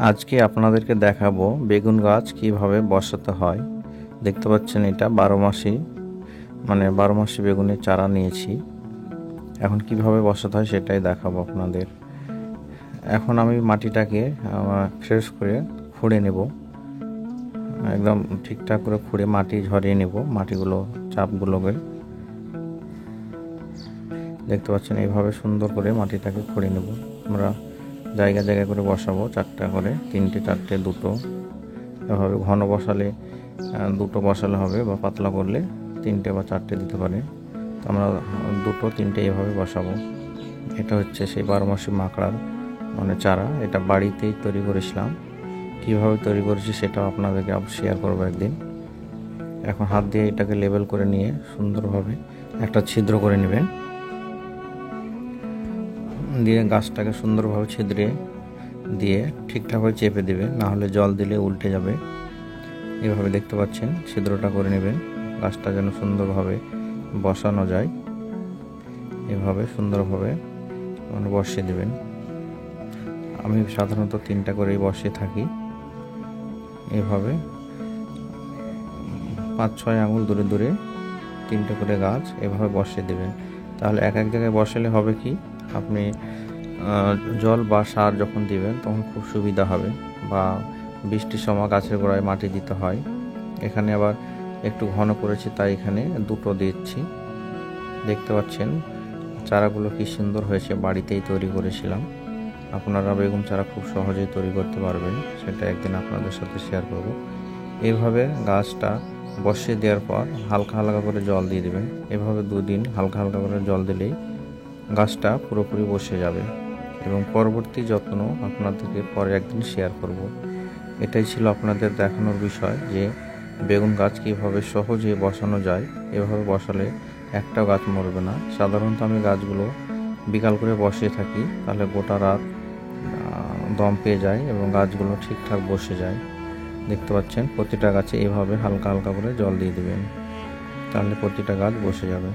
আজকে আপনাদেরকে দেখাবো বেগুন গাছ কিভাবে বসাতে হয়। দেখতে পাচ্ছেন এটা 12 মাসি মানে 12 মাসি বেগুনের চারা নিয়েছি। এখন কিভাবে বসাতে হয় সেটাই দেখাবো আপনাদের। এখন আমি মাটিটাকে ফ্রেশ করে খুঁড়ে নেব, একদম ঠিকঠাক করে খুঁড়ে মাটি ঝরিয়ে নেব। মাটিগুলো চাপগুলোকে দেখতে পাচ্ছেন, এইভাবে সুন্দর করে মাটিটাকে খুঁড়ে নেব। আমরা জায়গা জায়গা করে বসাবো, 4টা করে, 3টে 4টে 2টো, এভাবে ঘন বসালে 2টো বসালে হবে, বা পাতলা করলে 3টে বা 4টে দিতে পারে। তো আমরা 2টো 3টে এভাবে বসাবো। এটা হচ্ছে সেই 12 মাসি মাকড়ার চারা। এটা বাড়িতেই তৈরি করেছিলাম। কীভাবে তৈরি করেছি সেটাও আপনাদেরকে শেয়ার করবো একদিন। এখন হাত দিয়ে এটাকে লেবেল করে নিয়ে সুন্দরভাবে একটা ছিদ্র করে নেবেন, দিয়ে গাছটাকে সুন্দরভাবে ছিদ্রে দিয়ে ঠিকঠাকভাবে চেপে দেবে, না হলে জল দিলে উল্টে যাবে। এভাবে দেখতে পাচ্ছেন ছিদ্রটা করে নেবেন, গাছটা যেন সুন্দরভাবে বসানো যায়। এভাবে সুন্দরভাবে বসিয়ে দেবেন। আমি সাধারণত 3টা করেই বসিয়ে থাকি। এভাবে 5-6 আঙুল দূরে দূরে 3টে করে গাছ এভাবে বসিয়ে দেবেন। তাহলে এক এক জায়গায় বসালে হবে কি, আপনি জল বা সার যখন দিবেন তখন খুব সুবিধা হবে। বা বৃষ্টির সময় গাছের গোড়ায় মাটি দিতে হয়। এখানে আবার একটু ঘন করেছি, তাই এখানে 2টো দিচ্ছি। দেখতে পাচ্ছেন চারাগুলো কি সুন্দর হয়েছে, বাড়িতেই তৈরি করেছিলাম। আপনারা বেগুন চারা খুব সহজেই তৈরি করতে পারবেন, সেটা একদিন আপনাদের সাথে শেয়ার করব। এইভাবে গাছটা বসিয়ে দেওয়ার পর হালকা হালকা করে জল দিয়ে দেবেন। এভাবে 2 দিন হালকা হালকা করে জল দিলেই গাছটা পুরোপুরি বসে যাবে, এবং পরবর্তী যত্ন আপনাদেরকে পরে একদিন শেয়ার করব। এটাই ছিল আপনাদের দেখানোর বিষয় যে বেগুন গাছ কীভাবে সহজে বসানো যায়। এভাবে বসালে একটাও গাছ মরবে না। সাধারণত আমি গাছগুলো বিকাল করে বসিয়ে থাকি, তাহলে গোটা রাত দম পেয়ে যায় এবং গাছগুলো ঠিকঠাক বসে যায়। দেখতে পাচ্ছেন প্রতিটা গাছে এভাবে হালকা হালকা করে জল দিয়ে দেবেন, তাহলে প্রতিটা গাছ বসে যাবে।